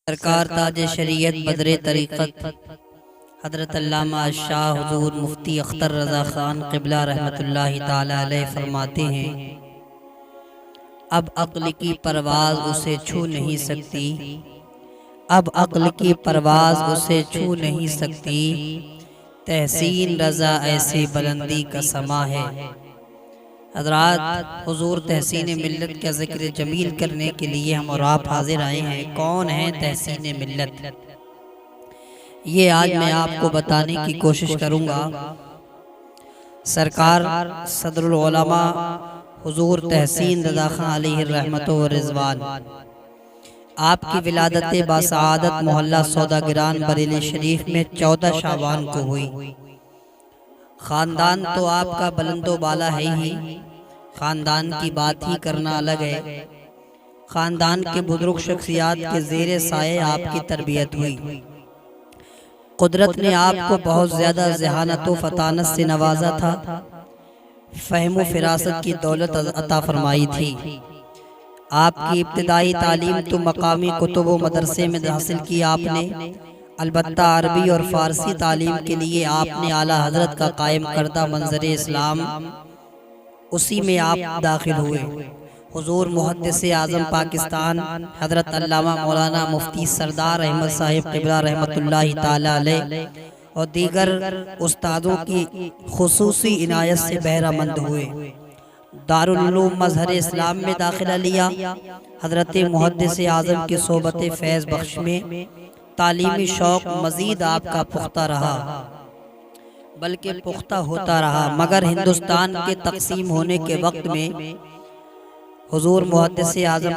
سرکار تاج شریعت بدر طریقت حضرت علامہ شاہ حضور مفتی اختر رضا خان قبلہ رحمۃ اللہ تعالی علیہ فرماتے ہیں، اب عقل کی پرواز اسے چھو نہیں سکتی، اب عقل کی پرواز اسے چھو نہیں سکتی، تحسین رضا ایسی بلندی کا سما ہے۔ حضرات، حضور تحسین ملت کا ذکر جمیل کرنے کے لیے ہم اور آپ حاضر آئے ہیں۔ کون ہے تحسین ملت؟ یہ آج میں آپ کو بتانے کی کوشش کروں گا۔ سرکار صدر العلماء حضور تحسین رضا خان علیہ الرحمت و رضوان، آپ کی ولادت باسعادت محلہ سوداگران بریلی شریف میں 14 شعبان کو ہوئی۔ خاندان تو آپ کا بلند و بالا ہے ہی، خاندان کی بات ہی کرنا الگ ہے۔ خاندان کے بزرگ شخصیات کے زیر سائے آپ کی تربیت ہوئی۔ قدرت نے آپ کو بہت زیادہ ذہانت و فطانت سے نوازا تھا، فہم و فراست کی دولت عطا فرمائی تھی۔ آپ کی ابتدائی تعلیم تو مقامی کتب و مدرسے میں حاصل کی آپ نے، البتہ عربی اور فارسی تعلیم کے لیے آپ نے اعلیٰ حضرت کا قائم کردہ منظر اسلام، اسی میں آپ داخل ہوئے۔ حضور محدث اعظم پاکستان حضرت علامہ مولانا مفتی سردار احمد صاحب قبلہ رحمۃ اللہ تعالی علیہ اور دیگر استادوں کی خصوصی عنایت سے بہرہ مند ہوئے۔ دارالعلوم مظہر اسلام میں داخلہ لیا۔ حضرت محدث اعظم کی صحبت فیض بخش میں تعلیمی شوق مزید آپ کا پختہ رہا، بلکہ پختہ ہوتا رہا، مگر ہندوستان کے تقسیم ہونے کے وقت میں حضور محدث اعظم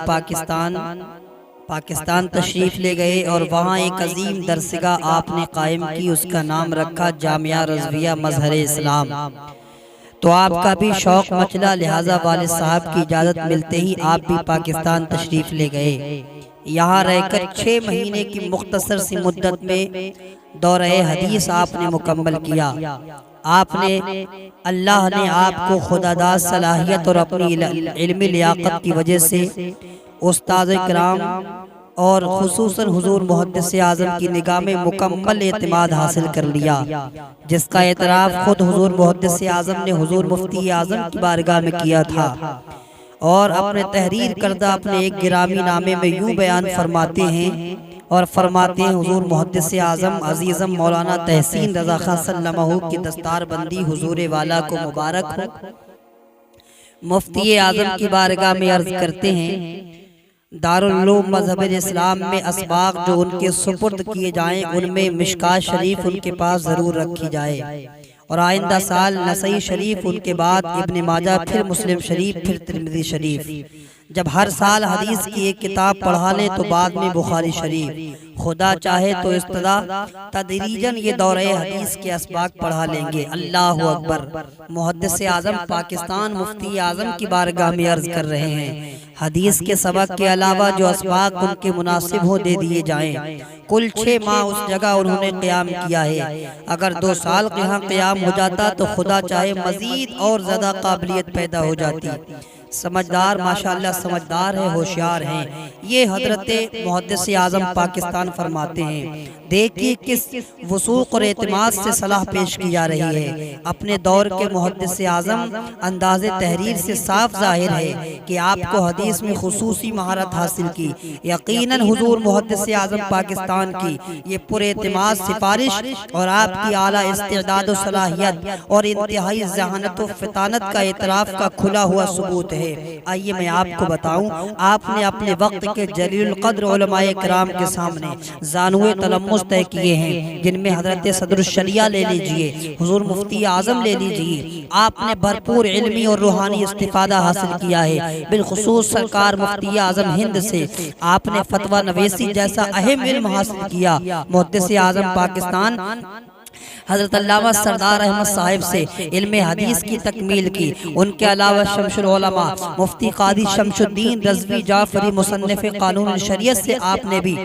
پاکستان تشریف لے گئے اور وہاں ایک عظیم درسگاہ آپ نے قائم کی، اس کا نام رکھا جامعہ رضویہ مظہر اسلام۔ تو آپ کا بھی شوق مچلا، لہٰذا والد صاحب کی اجازت ملتے ہی آپ بھی پاکستان تشریف لے گئے۔ یہاں رہ کر 6 مہینے کی مختصر سی مدت میں دورہ حدیث آپ نے مکمل کیا۔ اللہ نے آپ کو خداداد صلاحیت اور اپنی علمی لیاقت کی وجہ سے استاد کرام اور خصوصاً حضور محدث اعظم کی نگاہ میں مکمل اعتماد حاصل کر لیا، جس کا اعتراف خود حضور محدث اعظم نے حضور مفتی اعظم کی بارگاہ میں کیا تھا، اور اپنے تحریر کردہ اپنے ایک گرامی نامے میں یوں بیان فرماتے ہیں حضور محدث اعظم عزیزم مولانا تحسین رضا خان سلمہ کی دستار بندی حضور والا کو مبارک ہو۔ مفتی اعظم کی بارگاہ میں عرض کرتے ہیں، دارالعلوم مذہب اسلام میں اسباق جو ان کے سپرد کیے جائیں ان میں مشکات شریف ان کے پاس ضرور رکھی جائے، اور آئندہ سال نسائی شریف، ان کے بعد ابن ماجہ، پھر مسلم شریف، پھر ترمذی شریف۔ جب ہر سال حدیث کی ایک کتاب پڑھا لیں تو بعد میں بخاری شریف، خدا چاہے تو تدریجاً یہ دورہ حدیث کے اسباق پڑھا لیں گے۔ اللہ اکبر۔ محدث اعظم پاکستان مفتی اعظم کی بارگاہ میں عرض کر رہے ہیں، حدیث کے سبق کے علاوہ جو اسباق ان کے مناسب ہو دے دیے جائیں۔ کل 6 ماہ اس جگہ انہوں نے قیام کیا ہے، اگر 2 سال یہاں قیام ہو جاتا تو خدا چاہے مزید اور زیادہ قابلیت پیدا ہو جاتی۔ سمجھدار، ماشاءاللہ سمجھدار ہے، ہوشیار ہیں۔ یہ حضرت محدث اعظم پاکستان فرماتے ہیں، دیکھیے کس وثوق اور اعتماد سے صلاح پیش کی جا رہی ہے۔ اپنے دور کے محدث اعظم انداز تحریر سے صاف ظاہر ہے کہ آپ کو حدیث میں خصوصی مہارت حاصل کی۔ یقیناً حضور محدث اعظم پاکستان کی یہ پر اعتماد سفارش اور آپ کی اعلیٰ استعداد و صلاحیت اور انتہائی ذہانت و فطانت کا اعتراف کا کھلا ہوا ثبوت ہے۔ آئیے میں آپ کو بتاؤں، آپ نے اپنے وقت کے جلیل القدر علماء کرام کے سامنے زانوے تلمذ طے کیے ہیں، جن میں حضرت صدر الشریعہ لے لیجئے، حضور مفتی اعظم لے لیجئے۔ آپ نے بھرپور علمی اور روحانی استفادہ حاصل کیا ہے، بالخصوص سرکار مفتی اعظم ہند سے آپ نے فتویٰ نویسی جیسا اہم علم حاصل کیا۔ محدث اعظم پاکستان حضرت علامہ سردار احمد صاحب سے علم حدیث کی تکمیل کی۔ ان کے علاوہ شمس العلماء مفتی قاضی شمس الدین رضوی جعفری مصنف قانون شریعت سے آپ نے بھی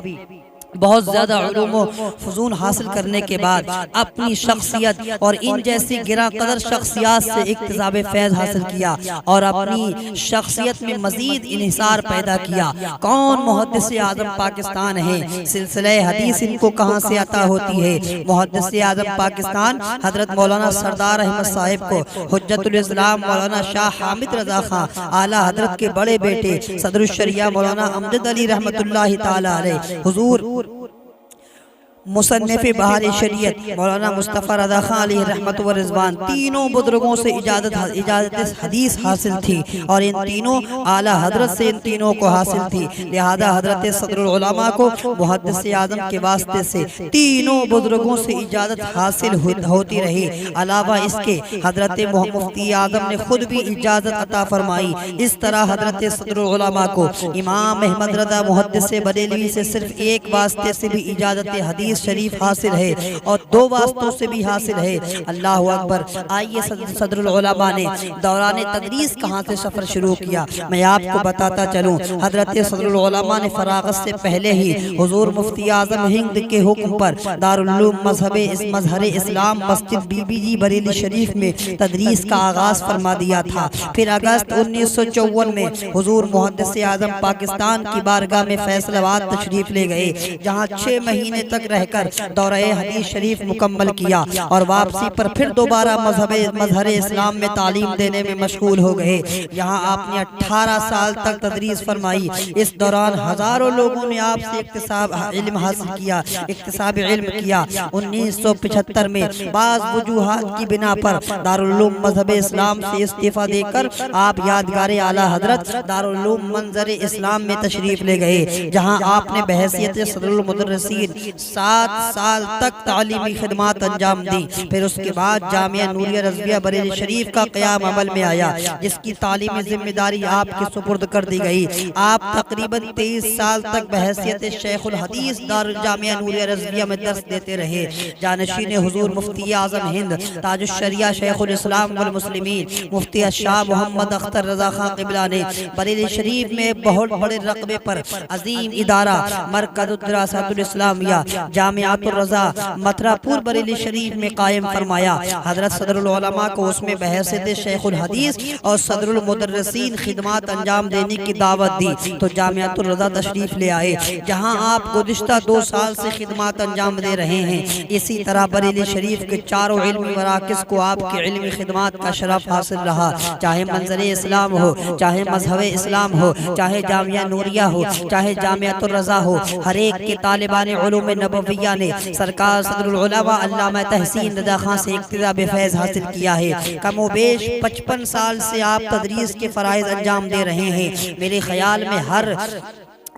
بہت زیادہ علوم و فنون حاصل کرنے کے بعد اپنی شخصیت اور ان جیسی گراں قدر شخصیات سے اکتساب فیض حاصل کیا اور اپنی شخصیت میں مزید انحصار پیدا کیا۔ کون محدث اعظم پاکستان ہے؟ سلسلہ حدیث ان کو کہاں سے عطا ہوتی ہے؟ محدث اعظم پاکستان حضرت مولانا سردار احمد صاحب کو حجت الاسلام مولانا شاہ حامد رضا خان اعلیٰ حضرت کے بڑے بیٹے صدر الشریعہ مولانا امجد علی رحمت اللہ تعالی علیہ، حضور مصنف بہار شریعت مولانا مصطفیٰ رضا خان علیہ رحمت و رضوان، تینوں بزرگوں سے اجازت حدیث حاصل تھی اور ان تینوں اعلیٰ حضرت سے ان تینوں کو حاصل تھی، لہذا حضرت صدر العلماء کو محدث اعظم کے واسطے سے تینوں بزرگوں سے اجازت حاصل ہوتی رہی۔ علاوہ اس کے حضرت مفتی اعظم نے خود بھی اجازت عطا فرمائی۔ اس طرح حضرت صدر العلماء کو امام احمد رضا محدث بریلوی سے صرف ایک واسطے سے بھی اجازت حدیث شریف حاصل ہے اور دو واسطوں سے بھی حاصل ہے۔ اللہ اکبر۔ آئیے صدر العلماء نے دوران تدریس کہاں سے سفر شروع کیا میں آپ کو بتاتا چلوں۔ حضرت صدر العلماء نے فراغت سے پہلے ہی حضور مفتی اعظم ہند کے حکم پر دارالعلوم مظہر اسلام مسجد بی بی جی بریلی شریف میں تدریس کا آغاز فرما دیا تھا۔ پھر اگست 1954 میں حضور محدث اعظم پاکستان کی بارگاہ میں فیصل آباد تشریف لے گئے، جہاں 6 مہینے تک رہ کر دورہ حدیث شریف مکمل کیا اور واپسی پر پھر دوبارہ مظہر اسلام میں تعلیم دینے میں مشغول ہو گئے۔ یہاں آپ نے 18 سال تک تدریس فرمائی۔ اس دوران ہزاروں لوگوں نے آپ سے اکتساب علم حاصل کیا، اکتساب علم کیا۔ 1975 میں بعض وجوہات کی بنا پر دارالعلوم مذہب اسلام سے استعفیٰ دے کر آپ یادگار اعلیٰ حضرت دارالعلوم منظر اسلام میں تشریف لے گئے، جہاں آپ نے بحیثیت صدر المدرسین 7 سال تک تعلیمی خدمات انجام دی۔ پھر اس کے بعد جامعہ نوریہ رضویہ بریلی شریف کا قیام عمل میں آیا، جس کی تعلیمی ذمہ داری آپ کے سپرد کر دی گئی۔ آپ تقریباً 23 سال تک بحیثیت شیخ الحدیث دار جامعہ نوریہ رضویہ میں درس دیتے رہے۔ جانشین حضور مفتی اعظم ہند تاج الشریعہ شیخ الاسلام والمسلمین مفتی شاہ محمد اختر رضا خان قبلہ نے بریلی شریف میں بہت بڑے رقبے پر عظیم ادارہ مرکز الدراسات الاسلامیہ جامعۃ الرضا متھرا پور بریلی شریف میں قائم فرمایا۔ حضرت صدر العلماء کو اس میں بحیثیت شیخ الحدیث اور صدر المدرسین خدمات انجام دینے کی دعوت دی تو جامعۃ الرضا تشریف لے آئے، جہاں آپ گزشتہ 2 سال سے خدمات انجام دے رہے ہیں۔ اسی طرح بریلی شریف کے چاروں علمی مراکز کو آپ کے علمی خدمات کا شرف حاصل رہا، چاہے منظر اسلام ہو، چاہے مذہب اسلام ہو، چاہے جامعہ نوریہ ہو، چاہے جامعۃ الرضا ہو، ہر ایک کے طالبان علوم نبویہ نے سرکار صدر العلماء علامہ تحسین رضا خان سے اکتساب فیض حاصل کیا ہے۔ کم و بیش 55 سال سے آپ تدریس کے فرائض انجام دے رہے ہیں۔ میرے خیال میں ہر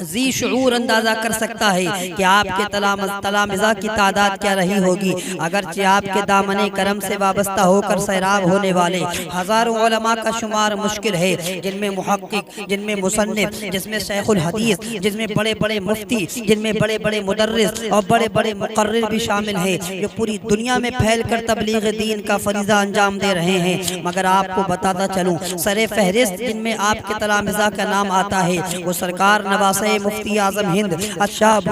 ذی شعور اندازہ کر سکتا ہے کہ آپ کے تلامذہ کی تعداد کیا رہی ہوگی، اگرچہ آپ کے دامن کرم سے وابستہ ہو کر سیراب ہونے والے ہزاروں علماء کا شمار مشکل ہے، جن میں محقق، جن میں مصنف، جس میں شیخ الحدیث، جس میں بڑے بڑے مفتی، جن میں بڑے بڑے مدرس اور بڑے بڑے مقرر بھی شامل ہیں، جو پوری دنیا میں پھیل کر تبلیغ دین کا فریضہ انجام دے رہے ہیں۔ مگر آپ کو بتاتا چلوں، سر فہرست جن میں آپ کے تلامذہ کا نام آتا ہے وہ سرکار نواسہ مفتی اعظم ہند الشاب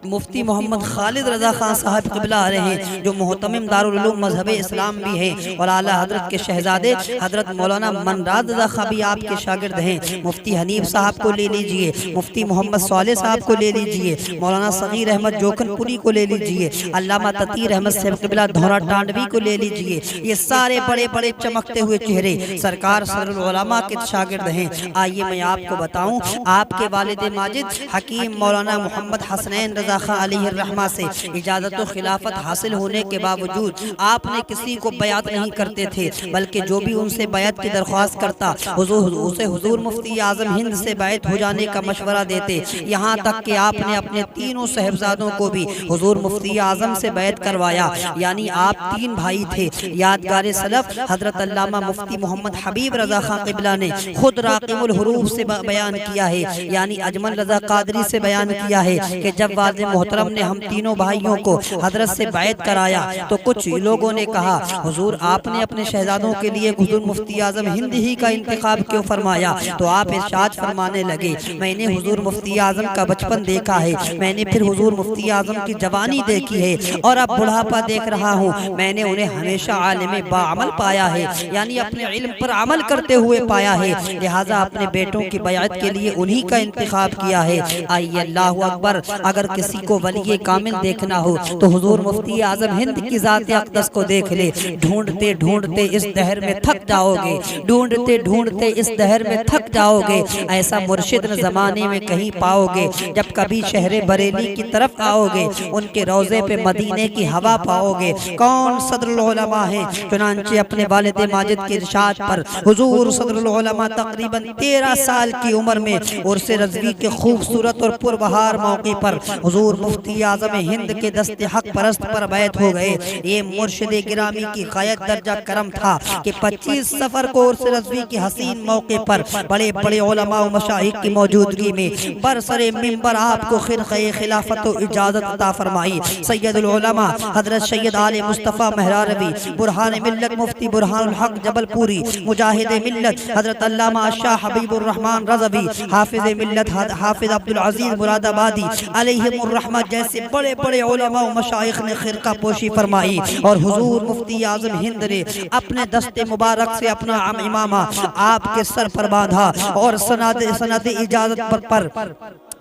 مفتی محمد خالد رضا خان صاحب قبلہ آ رہے ہیں، جو محتمم دارالعلوم مذہب اسلام بھی ہیں، اور اعلیٰ حضرت کے شہزادے حضرت مولانا منراد رضا خان بھی آپ کے شاگرد ہیں۔ مفتی حنیف صاحب کو لے لیجئے، مفتی محمد صالح صاحب کو لے لیجئے، مولانا صغیر احمد جوکن پوری کو لے لیجئے، علامہ تطیر احمد صاحب قبلہ دھورا ٹانڈوی کو لے لیجئے۔ یہ سارے بڑے بڑے چمکتے ہوئے چہرے سرکار صدر العلماء کے شاگرد ہیں۔ آئیے میں آپ کو بتاؤں، آپ کے والد ماجد حکیم مولانا محمد حسنین رضا خان علیہ الرحمہ سے اجازت و خلافت حاصل ہونے کے باوجود آپ نے کسی کو بیعت نہیں کرتے تھے، بلکہ جو بھی ان سے بیعت کی درخواست کرتا اسے حضور مفتی اعظم ہند سے بیعت ہو جانے کا مشورہ دیتے، یہاں تک کہ آپ نے اپنے تینوں صاحبزادوں کو بھی حضور مفتی اعظم سے بیعت کروایا۔ یعنی آپ 3 بھائی تھے۔ یادگار سلف حضرت علامہ مفتی محمد حبیب رضا خان قبلہ نے خود راقم الحروف سے بیان کیا ہے، یعنی اجمل رضا قادری سے بیان کیا ہے کہ جب واجد محترم نے ہم تینوں بھائیوں کو حضرت سے بیعت کرایا تو کچھ لوگوں نے کہا حضور آپ نے اپنے شہزادوں کے لیے حضور مفتی اعظم ہند ہی کا انتخاب کیوں فرمایا؟ تو آپ ارشاد فرمانے لگے میں نے حضور مفتی اعظم کا بچپن دیکھا ہے، میں نے پھر حضور مفتی اعظم کی جوانی دیکھی ہے اور اب بڑھاپا دیکھ رہا ہوں، میں نے انہیں ہمیشہ عالم باعمل پایا ہے، یعنی اپنے علم پر عمل کرتے ہوئے پایا ہے، لہٰذا اپنے بیٹوں کی بیعت کے لیے انہی کا انتخاب کیا ہے۔ آئیے اللہ اکبر، اگر کسی کو ولی کامل دیکھنا ہو تو حضور مفتی اعظم ہند کی ذات اقدس کو دیکھ لے۔ ڈھونڈتے ڈھونڈتے اس دہر میں تھک جاؤ گے، ڈھونڈتے ڈھونڈتے اس دہر میں تھک جاؤ گے، ایسا مرشد نہ زمانے میں کہیں پاؤ گے۔ جب کبھی شہر بریلی کی طرف آؤ گے ان کے روضے پہ مدینے کی ہوا پاؤ گے۔ کون صدر العلماء ہیں؟ چنانچہ اپنے والد ماجد کے ارشاد پر حضور صدر العلماء تقریباً 13 سال کی عمر میں عرس رضوی کے خوبصورت اور پربہار موقع پر حضور مفتی اعظم ہند کے دست حق پرست پر بیعت ہو گئے۔ یہ مرشد گرامی کی غایت درجہ کرم تھا کہ 25 سفر کو عرس رضوی کے حسین موقع پر بڑے بڑے علماء و مشائخ کی موجودگی میں برسر منبر آپ کو خرقہ خلافت و اجازت عطا فرمائی۔ سید العلماء حضرت سید آل مصطفیٰ مہراروی، برہان ملت مفتی برہان الحق جبل پوری، مجاہد ملت حضرت علامہ شاہ حبیب الرحمن رضوی، حافظ ملت حافظ عبدالعزیز مراد آبادی علیہم الرحمہ جیسے بڑے بڑے علماء و مشائخ نے خرقہ پوشی فرمائی اور حضور مفتی اعظم ہند نے اپنے دست مبارک سے اپنا امامہ آپ کے سر پر باندھا اور سند اجازت پر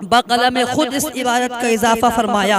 بقلم خود اس عبارت کا اضافہ فرمایا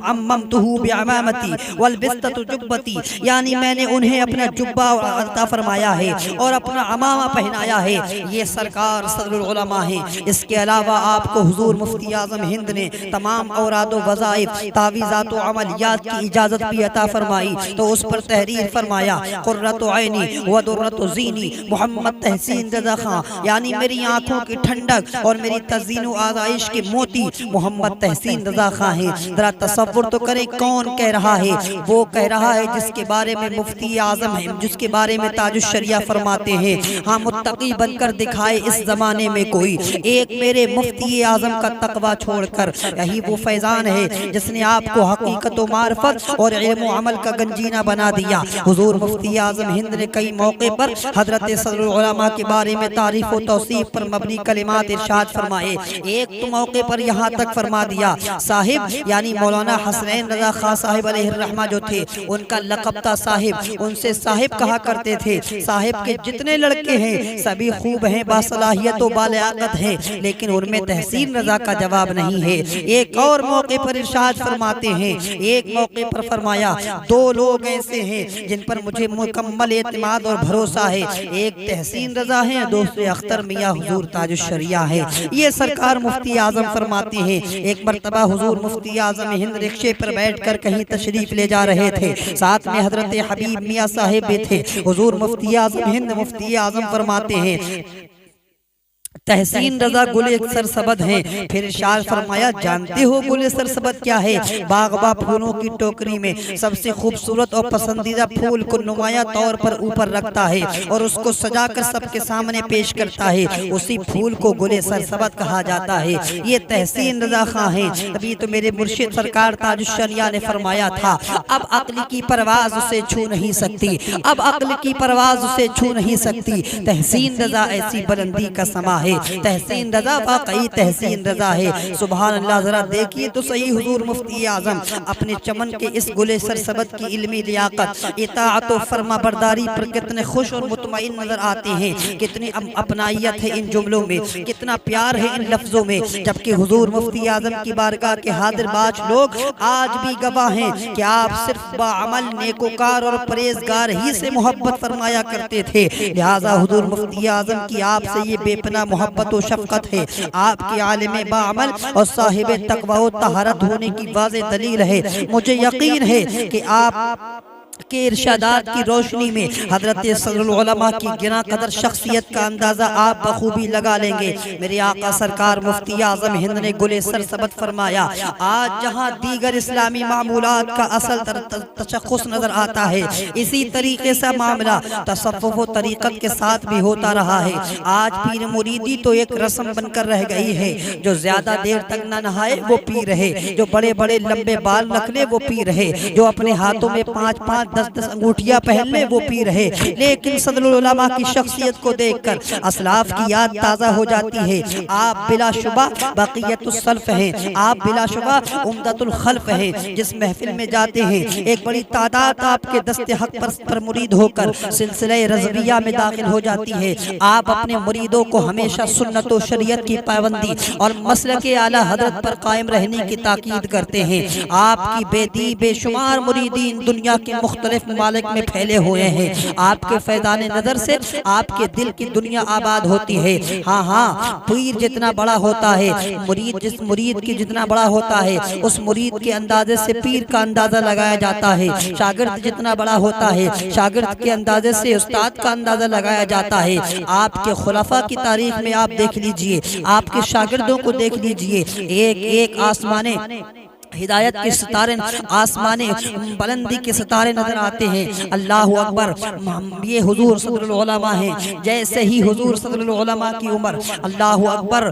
اممتہو بعمامتی والبستت جبتی، یعنی میں نے انہیں اپنا جبہ عطا فرمایا ہے اور اپنا امامہ پہنایا ہے۔ یہ سرکار صدر العلماء ہیں۔ اس کے علاوہ آپ کو حضور مفتی اعظم ہند نے تمام اوراد و وظائف، تعویذات و عملیات کی اجازت بھی عطا فرمائی تو اس پر تحریر فرمایا قرۃ عینی و درۃ زینی محمد تحسین رضا خان، یعنی میری آنکھوں کی ٹھنڈک اور میری تزئین و آرائش کے موتی محمد تحسین رضا خان ہیں۔ ذرا تصور تو کریں کون کہہ رہا ہے؟ وہ کہہ رہا ہے جس کے بارے میں مفتی اعظم ہے، جس کے بارے میں تاج الشریعہ فرماتے ہیں ہاں متقی بن کر دکھائے اس زمانے میں کوئی ایک میرے مفتی اعظم کا تقوی چھوڑ کر۔ یہی وہ فیضان ہے جس نے آپ کو حقیقت و معرفت اور علم و عمل کا گنجینہ بنا دیا۔ حضور مفتی اعظم ہند نے کئی موقع پر حضرت صدر العلماء کے بارے میں تعریف و توصیف پر مبنی کلمات ارشاد فرمائے۔ ایک تو موقع پر یہاں تک فرما دیا صاحب، یعنی مولانا حسنین رضا خان صاحب علیہ الرحمہ جو تھے ان کا لقب تھا صاحب، ان سے صاحب کہا کرتے تھے۔ صاحب کے جتنے لڑکے ہیں سبھی خوب ہیں، باصلاحیت و بالیاقت ہیں، لیکن ان میں تحسین رضا کا جواب نہیں ہے۔ ایک اور موقع پر ارشاد فرماتے ہیں، ایک موقع پر فرمایا دو لوگ ایسے ہیں جن پر مجھے مکمل اعتماد اور بھروسہ ہے، ایک تحسین رضا ہے، دوسرے اختر میاں حضور تاج الشریعہ ہے۔ یہ سرکار مفتی اعظم فرماتے ہیں ایک مرتبہ حضور مفتی اعظم ہند رکشے پر بیٹھ کر کہیں تشریف لے جا رہے تھے، ساتھ میں حضرت حبیب میاں صاحب بھی تھے۔ حضور مفتی اعظم ہند مفتی اعظم فرماتے ہیں تحسین رضا گل سرسبد ہیں۔ پھر ارشاد فرمایا جانتے ہو گل سرسبد کیا ہے؟ باغباں پھولوں کی ٹوکری میں سب سے خوبصورت اور پسندیدہ پھول کو نمایاں طور پر اوپر رکھتا ہے اور اس کو سجا کر سب کے سامنے پیش کرتا ہے، اسی پھول کو گل سرسبد کہا جاتا ہے۔ یہ تحسین رضا خان ہیں۔ تبھی تو میرے مرشد سرکار تاج الشریعہ نے فرمایا تھا اب عقل کی پرواز اسے چھو نہیں سکتی، اب عقل کی پرواز اسے چھو نہیں سکتی۔ تحسین رضا ایسی بلندی کا سما ہے، تحسین رضا واقعی تحسین رضا ہے۔ سبحان اللہ، ذرا دیکھیے تو صحیح حضور مفتی اعظم اپنے چمن کے اس گل سرسبد کی علمی لیاقت، اطاعت و فرما برداری پر کتنے خوش اور مطمئن نظر آتے ہیں، کتنی اپنائیت ہے ان جملوں میں، کتنا پیار ہے ان لفظوں میں، جبکہ حضور مفتی اعظم کی بارگاہ کے حاضر باش لوگ آج بھی گواہ ہیں کہ آپ صرف باعمل نیکوکار اور پرہیزگار ہی سے محبت فرمایا کرتے تھے۔ لہٰذا حضور مفتی اعظم کی آپ سے یہ بے پناہ محبت و شفقت ہے، آپ کے عالم باعمل اور صاحب تقوی و طہارت ہونے کی واضح دلیل ہے۔ مجھے یقین ہے کہ آپ کے ارشادات کی روشنی میں حضرت صدر العلماء کی گراں قدر شخصیت کا اندازہ آپ بخوبی لگا لیں گے۔ میرے آقا سرکار مفتی اعظم ہند نے گلِ سرسبت فرمایا، آج جہاں دیگر اسلامی معمولات کا اصل تشخص نظر آتا ہے، اسی طریقے سے معاملہ تصوف و طریقت کے ساتھ بھی ہوتا رہا ہے۔ آج پیر مریدی تو ایک رسم بن کر رہ گئی ہے، جو زیادہ دیر تک نہ نہائے وہ پیر ہے، جو بڑے بڑے لمبے بال رکھ لے وہ پیر ہے، جو اپنے ہاتھوں میں 5-5 10-10 انگوٹھیاں پہن لے وہ پیر ہے۔ لیکن صدر العلماء کی شخصیت کو دیکھ کر اسلاف کی یاد تازہ ہو جاتی ہے۔ آپ بلا شبہ بقیت السلف ہیں، آپ بلا شبہ عمدۃ الخلف ہیں۔ جس محفل میں جاتے ہیں ایک بڑی تعداد آپ کے دست حق پر مرید ہو کر سلسلہ رضویہ میں داخل ہو جاتی ہے۔ آپ اپنے مریدوں کو ہمیشہ سنت و شریعت کی پابندی اور مسلک اعلیٰ حضرت پر قائم رہنے کی تاکید کرتے ہیں۔ آپ کی بے شمار مریدین دنیا کے مختلف ممالک میں پھیلے ہوئے ہیں۔ آپ کے فیضان نظر سے آپ کے دل کی دنیا آباد ہوتی ہے۔ ہاں پیر جتنا بڑا ہوتا ہے، جس مرید کی جتنا بڑا ہوتا ہے، اس مرید کے اندازے سے پیر کا اندازہ لگایا جاتا ہے۔ شاگرد جتنا بڑا ہوتا ہے، شاگرد کے اندازے سے استاد کا اندازہ لگایا جاتا ہے۔ آپ کے خلفاء کی تاریخ میں آپ دیکھ لیجئے، آپ کے شاگردوں کو دیکھ لیجئے، ایک ایک آسمانے ہدایت کے ستارے، آسمانے بلندی کے ستارے نظر آتے ہیں۔ اللہ اکبر، یہ حضور صدر العلماء ہیں۔ جیسے ہی حضور صدر العلماء کی عمر اللہ اکبر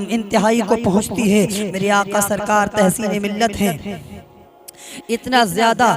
انتہائی کو پہنچتی ہے، میرے آقا سرکار تحسین ملت ہیں۔ اتنا زیادہ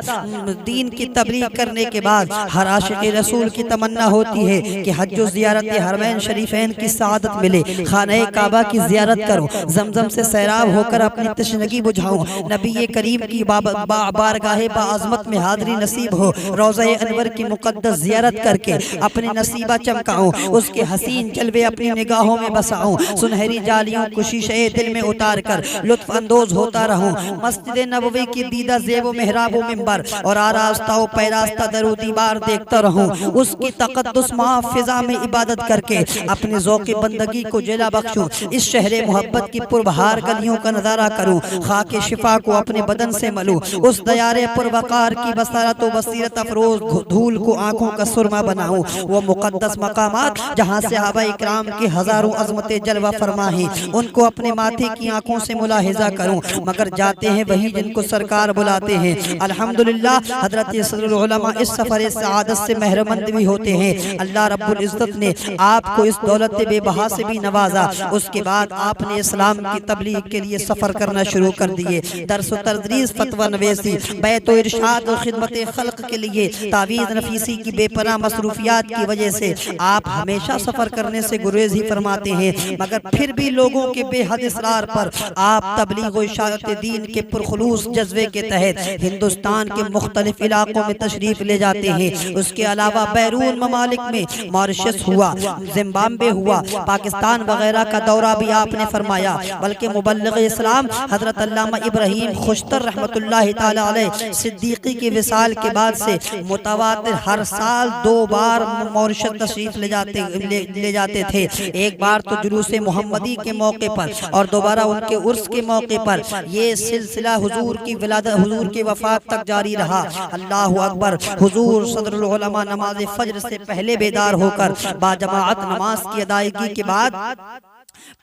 دین کی تبلیغ کرنے کے بعد ہر عاشق رسول کی تمنا ہوتی ہے کہ حج و زیارت حرمین شریفین کی سعادت ملے، خانہ کعبہ کی زیارت کروں، زمزم سے سیراب ہو کر اپنی تشنگی بجھاؤں، نبی کریم کی بارگاہ باعظمت میں حاضری نصیب ہو، روضہ انور کی مقدس زیارت کر کے اپنے نصیبہ چمکاؤں، اس کے حسین جلوے اپنی نگاہوں میں بساؤں، سنہری جالیوں کو شیشے دل میں اتار کر لطف اندوز ہوتا رہوں، مسجد نبوی کی دیدہ زیب و محراب و منبر اور آراستہ و پیراستہ درو دیوار دیکھتا رہوں، اس کی تقدس معاف فضا میں عبادت کر کے اپنے ذوق بندگی کو جلا بخشوں، اس شہر محبت کی پربہار گلیوں کا نظارہ کروں، خاک شفا کو اپنے بدن سے ملوں، اس دیار پروقار کی بصارت و بصیرت افروز دھول کو آنکھوں کا سرما بناؤں، وہ مقدس مقامات جہاں صحابہ اکرام کی ہزاروں عظمت جلوہ فرما ہیں، ان کو اپنے ماتھے کی آنکھوں سے ملاحظہ کروں، مگر جاتے ہیں وہی جن کو سرکار بلاتے ہیں۔ الحمدللہ حضرت صدر العلماء اس سفر سعادت سے محرمند بھی ہوتے ہیں۔ اللہ رب العزت نے آپ کو اس دولت بے بہا سے بھی نوازا، اس کے بعد آپ نے اسلام کی تبلیغ کے لیے سفر کرنا شروع کر دیے، درس و تدریس، فتویٰ نویسی، بیت و ارشاد و خدمت خلق کے لیے تعویذ نفیسی کی بے پناہ مصروفیات کی وجہ سے آپ ہمیشہ سفر کرنے سے گریز ہی فرماتے ہیں، مگر پھر بھی لوگوں کے بے حد اصرار پر آپ تبلیغ و اشاعت دین کے پرخلوص جذبے کے تحت ہندوستان کے مختلف علاقوں میں تشریف لے جاتے ہیں۔ اس کے علاوہ بیرون ممالک میں ماریشس ہوا، زمبابوے ہوا، پاکستان وغیرہ کا دورہ بھی آپ نے فرمایا، بلکہ مبلغ اسلام حضرت علامہ ابراہیم خوشتر رحمت اللہ تعالی علیہ صدیقی کے وصال کے بعد سے متواتر ہر سال 2 بار ماریشس تشریف لے جاتے تھے، ایک بار تو جلوس محمدی کے موقع پر اور دوبارہ ان کے عرس کے موقع پر۔ یہ سلسلہ حضور کی ولادت، حضور کی وفات تک جاری رہا۔ اللہ اکبر، حضور صدر العلماء نماز فجر سے پہلے بیدار ہو کر باجماعت نماز کی ادائیگی کے بعد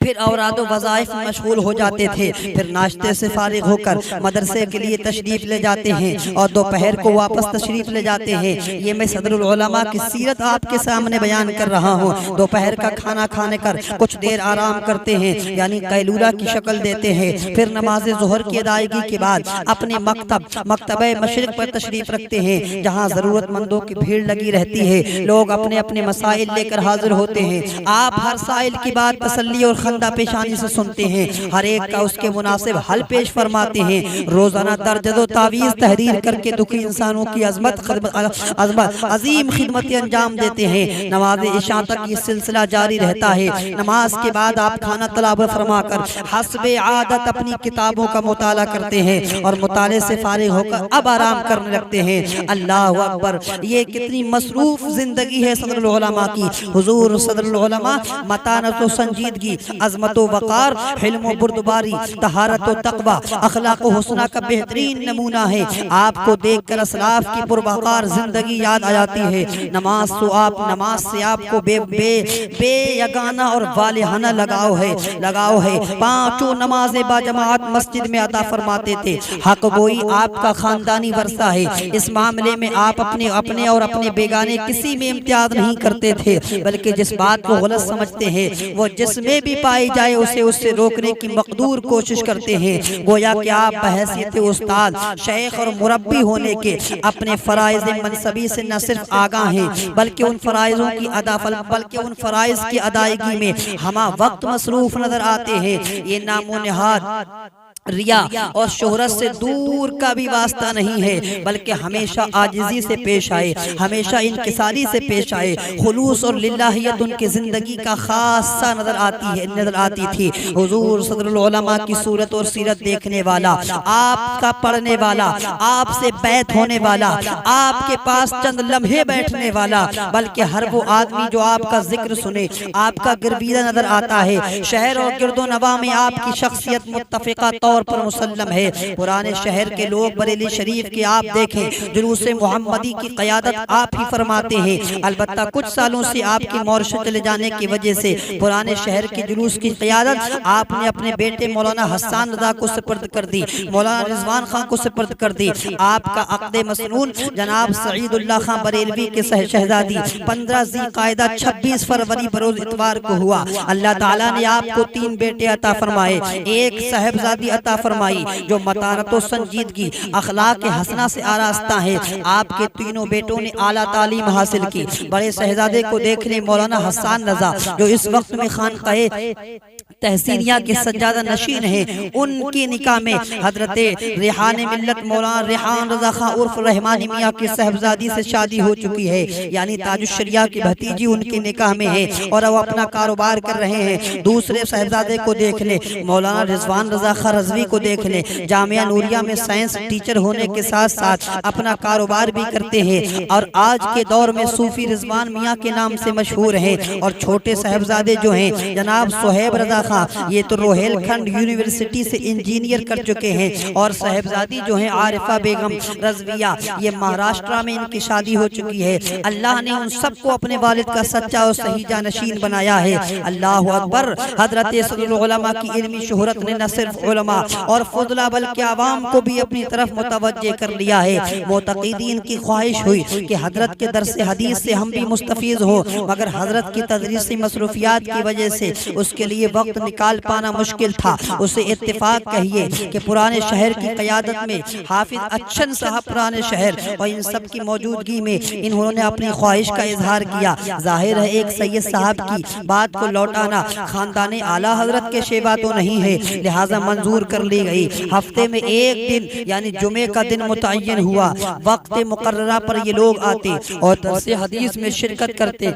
پھر اوراد و وظائف میں مشغول ہو جاتے تھے، پھر ناشتے سے فارغ ہو کر مدرسے کے لیے تشریف لے جاتے ہیں اور دوپہر کو واپس تشریف لے جاتے ہیں۔ یہ میں صدر العلماء کی سیرت آپ کے سامنے بیان کر رہا ہوں۔ دوپہر کا کھانا کھانے کر کچھ دیر آرام کرتے ہیں، یعنی قیلولہ کی شکل دیتے ہیں، پھر نماز ظہر کی ادائیگی کے بعد اپنے مکتبہ مشرق پر تشریف رکھتے ہیں، جہاں ضرورت مندوں کی بھیڑ لگی رہتی ہے، لوگ اپنے اپنے مسائل لے کر حاضر ہوتے ہیں۔ آپ ہر سائل کی بات تسلی اور خندہ پیشانی سے سنتے ہیں، ہر ایک کا اس کے مناسب حل پیش فرماتے ہیں۔ روزانہ درجد و تعویذ تحریر کر کے دکھی انسانوں کی عظیم خدمت انجام دیتے ہیں۔ نماز عشاء تک یہ سلسلہ جاری رہتا ہے۔ نماز کے بعد آپ کھانا تلاوت فرما کر حسب عادت اپنی کتابوں کا مطالعہ کرتے ہیں اور مطالعے سے فارغ ہو کر اب آرام کرنے لگتے ہیں۔ اللہ اکبر، یہ کتنی مصروف زندگی ہے صدر العلماء کی۔ حضور صدر العلماء متانت و سنجیدگی کی عظمت و وقار، حلم و بردباری، طہارت و تقوی، اخلاق و حسنہ کا بہترین نمونہ ہے۔ آپ کو دیکھ کر اسلاف کی پروقار زندگی یاد آ جاتی ہے۔ نماز سے آپ کو بے یگانہ اور والہانہ لگاؤ ہے۔ پانچوں نمازیں باجماعت مسجد میں عطا فرماتے تھے۔ حق گوئی آپ کا خاندانی ورثہ ہے۔ اس معاملے میں آپ اپنے اور اپنے بیگانے کسی میں امتیاز نہیں کرتے تھے، بلکہ جس بات کو غلط سمجھتے ہیں وہ جس میں بھی پائی جائے اس سے روکنے کی مقدور کوشش کرتے ہیں۔ گویا کہ آپ بحیثیت استاد، شیخ اور مربی ہونے کے اپنے فرائض منصبی سے نہ صرف آگاہ ہیں، بلکہ ان فرائض کی ادائیگی میں ہمہ وقت مصروف نظر آتے ہیں۔ یہ نام و نہاد، ریا اور شہرت سے دور کا بھی واسطہ نہیں ہے، بلکہ ہمیشہ عاجزی سے پیش آئے، ہمیشہ انکساری سے پیش آئے۔ خلوص اور للہیت ان کی زندگی کا خاصہ نظر آتی تھی۔ حضور صدر العلماء کی صورت اور سیرت دیکھنے والا، آپ کا پڑھنے والا، آپ سے بیعت ہونے والا، آپ کے پاس چند لمحے بیٹھنے والا، بلکہ ہر وہ آدمی جو آپ کا ذکر سنے آپ کا گرویدہ نظر آتا ہے۔ شہر اور گرد و نواح میں آپ کی شخصیت متفقہ طور پر مسلم ہے۔ پرانے شہر کے لوگ بریلی شریف کے آپ دیکھیں، جلوس محمدی کی قیادت آپ ہی فرماتے ہیں۔ البتہ کچھ سالوں سے آپ کی مورشد چلے جانے کی وجہ سے پرانے شہر کے جلوس کی قیادت آپ نے اپنے بیٹے مولانا حسان رضا کو سپرد کر دی، مولانا رضوان خان کو سپرد کر دی۔ آپ کا عقد مسنون جناب سعید اللہ خان بریلوی کے شہزادی 15 ذی قعدہ 26 فروری بروز اتوار کو ہوا۔ اللہ تعالیٰ نے آپ کو 3 بیٹے عطا فرمائے، ایک صاحبزادی عطا فرمائی جو متانت و سنجیدگی، اخلاق حسنہ سے آراستہ ہے۔ آپ کے تینوں بیٹوں نے اعلیٰ تعلیم حاصل کی۔ بڑے شہزادے کو دیکھنے مولانا حسان رضا جو اس وقت میں خانقاہ تحسینیہ کے سجادہ نشین ہیں، ان کی نکاح میں حضرت ریحان ملت مولانا ریحان رضا خان عرف رحمانی میاں کی صاحبزادی سے شادی ہو چکی ہے، یعنی تاج الشریعہ کی بھتیجی ان کے نکاح میں ہے اور وہ اپنا کاروبار کر رہے ہیں۔ دوسرے صاحبزادے کو دیکھ لیں، مولانا رضوان رضا خان رضوی کو دیکھ لیں، جامعہ نوریہ میں سائنس ٹیچر ہونے کے ساتھ ساتھ اپنا کاروبار بھی کرتے ہیں اور آج کے دور میں صوفی رضوان میاں کے نام سے مشہور ہیں۔ اور چھوٹے صاحبزادے جو ہیں جناب صہیب رضا خان، یہ تو روہیل کھنڈ یونیورسٹی سے انجینئر کر چکے ہیں، اور صاحبزادی جو ہیں عارفہ بیگم رضویہ، یہ مہاراشٹرا میں ان کی شادی ہو چکی ہے۔ اللہ نے ان سب کو اپنے والد کا سچا اور صحیح جانشین بنایا ہے۔ اللہ اکبر۔ حضرت صدر العلماء کی علمی شہرت نے نہ صرف علماء اور فضلاء بلکہ عوام کو بھی اپنی طرف متوجہ کر لیا ہے۔ معتقدین کی خواہش ہوئی کہ حضرت کے درس حدیث سے ہم بھی مستفیض ہو، مگر حضرت کی تدریسی مصروفیات کی وجہ سے اس کے لیے وقت نکال پانا مشکل تھا۔ اسے اتفاق کہیے کہ پرانے شہر کی قیادت میں حافظ اچھن صاحب پرانے شہر اور ان سب کی موجودگی میں انہوں نے اپنی خواہش کا اظہار کیا۔ ظاہر ہے ایک سید صاحب کی بات کو لوٹانا خاندان اعلیٰ حضرت کے شیوا تو نہیں ہے، لہٰذا منظور کر لی گئی۔ ہفتے میں ایک دن یعنی جمعے کا دن متعین ہوا، وقت مقررہ پر یہ لوگ آتے اور درس حدیث میں شرکت کرتے۔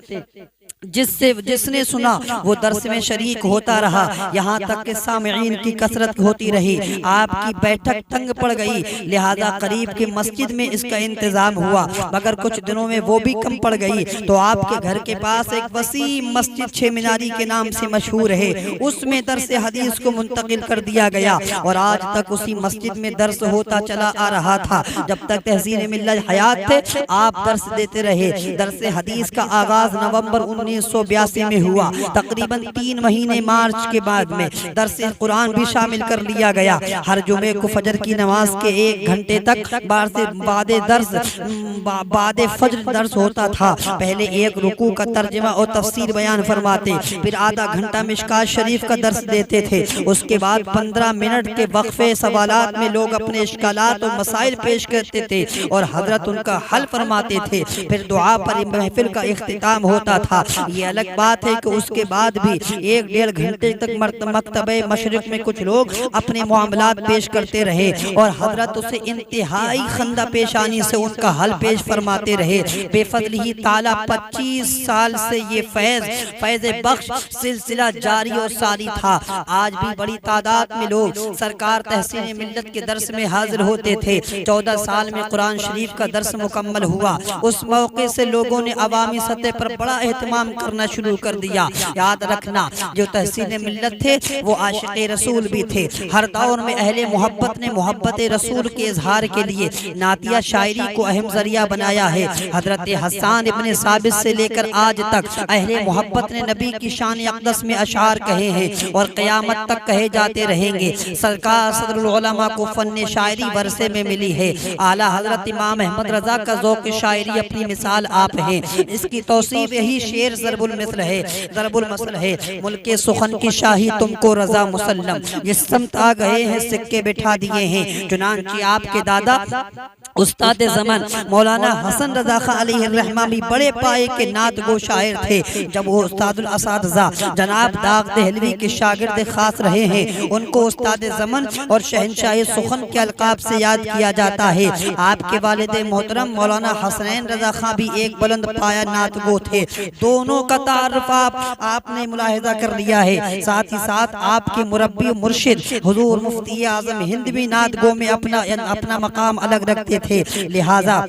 جس نے سنا وہ درس میں شریک ہوتا رہا، یہاں تک کہ سامعین کی کثرت ہوتی رہی۔ آپ کی بیٹھک تنگ پڑ گئی، لہذا قریب کی مسجد میں اس کا انتظام ہوا، مگر کچھ دنوں میں وہ بھی کم پڑ گئی تو آپ کے گھر کے پاس ایک وسیع مسجد 6 میناری کے نام سے مشہور ہے، اس میں درس حدیث کو منتقل کر دیا گیا اور آج تک اسی مسجد میں درس ہوتا چلا آ رہا تھا۔ جب تک تحسین ملت حیات تھے آپ درس دیتے رہے۔ درس حدیث کا آغاز نومبر 1982 میں ہوا۔ تقریباً 3 مہینے مارچ کے بعد میں درس قرآن بھی شامل کر لیا گیا۔ ہر جمعے کو فجر کی نماز کے 1 گھنٹے تک بعد فجر درس ہوتا تھا۔ پہلے 1 رکوع کا ترجمہ اور تفسیر بیان فرماتے، پھر آدھا گھنٹہ مشکات شریف کا درس دیتے تھے۔ اس کے بعد 15 منٹ کے وقفے سوالات میں لوگ اپنے اشکالات اور مسائل پیش کرتے تھے اور حضرت ان کا حل فرماتے تھے۔ پھر دعا پر محفل کا اختتام ہوتا تھا۔ یہ الگ بات ہے کہ اس کے بعد بھی 1-1.5 گھنٹے تک مکتبہ مشرق میں کچھ لوگ اپنے معاملات پیش کرتے رہے اور حضرت اسے انتہائی خندہ پیشانی سے ان کا حل پیش فرماتے رہے۔ بے فضلہ تعالیٰ 25 سال سے یہ فیض بخش سلسلہ جاری اور ساری تھا۔ آج بھی بڑی تعداد میں لوگ سرکار تحسین ملت کے درس میں حاضر ہوتے تھے۔ 14 سال میں قرآن شریف کا درس مکمل ہوا۔ اس موقع سے لوگوں نے عوامی سطح پر بڑا اہتمام اہتمام کرنا شروع کر دیا۔ یاد رکھنا جو تحسین ملت تھے وہ عاشق رسول بھی تھے۔ ہر دور میں اہل محبت نے محبت رسول کے اظہار کے لیے نعتیہ شاعری کو اہم ذریعہ بنایا ہے۔ حضرت حسان ابن ثابت سے لے کر آج تک اہل محبت نے نبی کی شان اقدس میں اشعار کہے ہیں اور قیامت تک کہے جاتے رہیں گے۔ سرکار صدر العلماء کو فن شاعری ورثے میں ملی ہے۔ اعلیٰ حضرت امام احمد رضا کا ذوق شاعری اپنی مثال آپ ہیں۔ اس کی توصیف یہی شعر ضرب المثل ہے، ضرب المثل ہے۔ ملک سخن کی شاہی تم کو رضا مسلم، جس سمت آ گئے ہیں سکے بٹھا دیے ہیں۔ چنانچہ آپ کے دادا استاد زمن مولانا حسن رضا خان علیہ الرحمہ بھی بڑے پائے کے نعت گو شاعر تھے۔ جب وہ استاد الاساتذہ جناب داغ دہلوی کے شاگرد خاص رہے ہیں، ان کو استاد زمن اور شہنشاہ سخن کے القاب سے یاد کیا جاتا ہے۔ آپ کے والد محترم مولانا حسنین رضا خان بھی ایک بلند پایہ نعت گو تھے۔ دونوں کا تعارف آپ نے ملاحظہ کر لیا ہے۔ ساتھ ہی ساتھ آپ کے مربی و مرشد حضور مفتی اعظم ہند بھی نعت گو میں اپنا مقام الگ رکھتے تھے۔ لہٰذا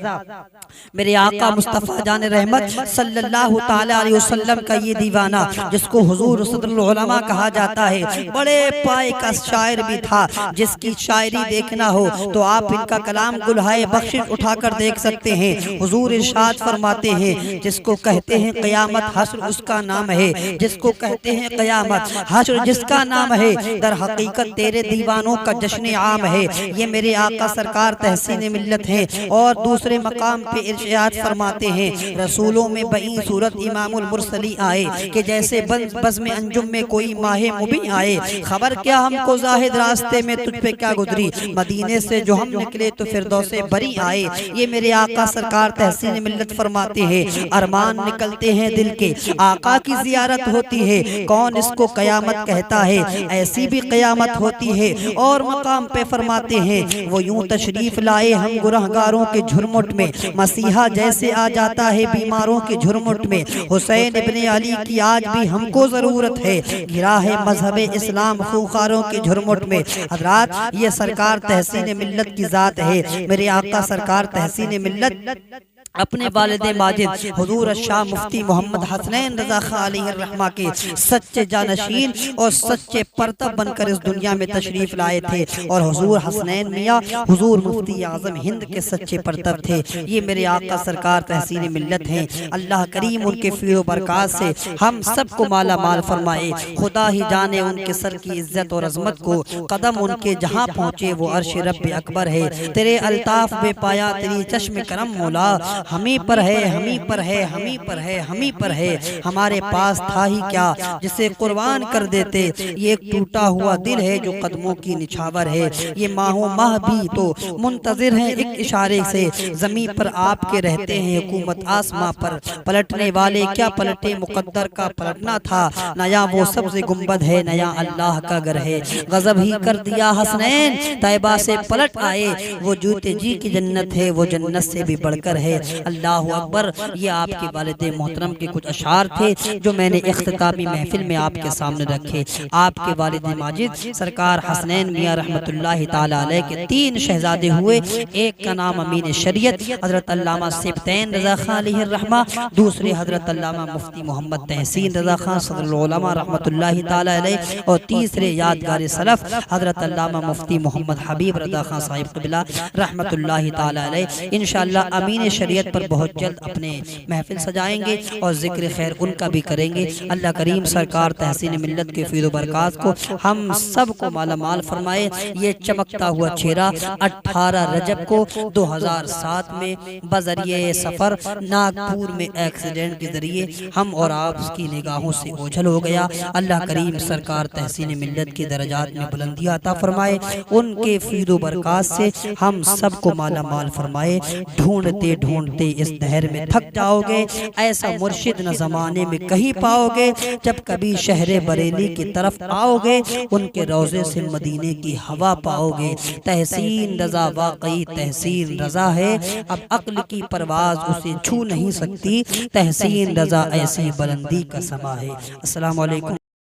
میرے آقا مصطفیٰ جان رحمت صلی اللہ تعالی علیہ وسلم کا یہ دیوانہ جس کو حضور صدر العلماء کہا جاتا ہے، بڑے پائے کا شاعر بھی تھا۔ جس کی شاعری دیکھنا ہو تو آپ ان کا کلام گلہائے بخشش اٹھا کر دیکھ سکتے ہیں۔ حضور ارشاد فرماتے ہیں، جس کو کہتے ہیں قیامت حشر اس کا نام ہے، جس کو کہتے ہیں قیامت حشر جس کا نام ہے، در حقیقت تیرے دیوانوں کا جشن عام ہے۔ یہ میرے آقا سرکار تحسین ملت ہیں۔ اور دوسرے مقام پہ ارشاد فرماتے ہیں، رسولوں میں بئی صورت امام المرسلی آئے کہ جیسے بزم انجم میں کوئی ماہ مبین آئے۔ خبر کیا ہم کو زاہد راستے میں تجھ پہ کیا گزری، مدینے سے جو ہم نکلے تو فردوس بری آئے۔ یہ میرے آقا سرکار تحسین ملت فرماتے ہیں، ارمان نکلتے ہیں دل کے، آقا کی زیارت ہوتی ہے، کون اس کو قیامت کہتا ہے، ایسی بھی قیامت ہوتی ہے۔ اور مقام پہ فرماتے ہیں، وہ یوں تشریف لائے ہم گنہگاروں کے جھرمٹ میں، مسیحا جیسے آ جاتا ہے بیماروں کے جھرمٹ میں، حسین ابن علی کی آج بھی ہم کو ضرورت ہے، گرا ہے مذہب اسلام خونخواروں کے جھرمٹ میں۔ حضرات یہ سرکار تحسین ملت کی ذات ہے۔ میرے آقا سرکار تحسین ملت اپنے والد ماجد حضور الشاہ مفتی محمد حسنین رضا خان علیہ الرحمہ کے سچے جانشین اور سچے پرتب بن کر اس دنیا میں تشریف لائے تھے، اور حضور حسنین میاں حضور مفتی اعظم ہند کے سچے پرتب تھے۔ یہ میرے آقا سرکار تحسین ملت ہیں۔ اللہ کریم ان کے فیض و برکات سے ہم سب کو مالا مال فرمائے۔ خدا ہی جانے ان کے سر کی عزت اور عظمت کو، قدم ان کے جہاں پہنچے وہ عرش رب اکبر ہے۔ تیرے الطاف بے پایا، تیری چشم کرم مولا، ہمیں پر ہے، ہمیں پر ہے، ہمیں پر ہے، ہمیں پر ہے۔ ہمارے پاس تھا ہی کیا جسے قربان کر دیتے، یہ ایک ٹوٹا ہوا دل ہے جو قدموں کی نچھاور ہے۔ یہ ماہوں ماہ بھی تو منتظر ہیں ایک اشارے سے، زمین پر آپ کے رہتے ہیں حکومت آسماں پر، پلٹنے والے کیا پلٹے مقدر کا پلٹنا تھا، نیا وہ سبز گنبد ہے، نیا اللہ کا گھر ہے۔ غضب ہی کر دیا حسنین، طیبہ سے پلٹ آئے، وہ جوتے جی کی جنت ہے، وہ جنت سے بھی بڑھ کر ہے۔ اللہ اکبر۔ یہ آپ کے والد محترم کے کچھ اشعار تھے جو میں نے اختتامی محفل میں آپ کے سامنے رکھے۔ آپ کے والد ماجد سرکار حسنین میاں رحمت اللہ تعالی علیہ کے 3 شہزادے ہوئے، ایک کا نام امین شریعت حضرت علامہ سبطین رضا خان علیہ الرحمہ، دوسرے حضرت علامہ مفتی محمد تحسین رضا خان صدر العلماء رحمت اللہ تعالی علیہ، اور تیسرے یادگار سلف حضرت علامہ مفتی محمد حبیب رضا خان صاحب قبلہ رحمت اللہ تعالی علیہ۔ انشاءاللہ امین شریعت پر بہت جلد اپنے محفل سجائیں گے اور ذکر خیر ان کا بھی کریں گے۔ اللہ کریم سرکار تحسین ملت کے فیض و برکات کو ہم سب کو مالا مال فرمائے۔ یہ چمکتا ہوا چہرہ 18 رجب کو 2007 میں بذریعہ سفر ناگپور میں ایکسیڈنٹ کے ذریعے ہم اور آپ کی نگاہوں سے اوجھل ہو گیا۔ اللہ کریم سرکار تحسین ملت کے درجات میں بلندی عطا فرمائے، ان کے فیض و برکات سے ہم سب کو مالا مال فرمائے۔ ڈھونڈتے ڈھونڈتے اس دہر میں تھک جاؤ گے، ایسا مرشد نہ زمانے میں کہیں پاؤ گے۔ جب کبھی شہر بریلی کی طرف آؤ گے، ان کے روضے سے مدینے کی ہوا پاؤ گے۔ تحسین رضا واقعی تحسین رضا ہے، اب عقل کی پرواز اسے چھو نہیں سکتی، تحسین رضا ایسی بلندی کا سما ہے۔ السلام علیکم۔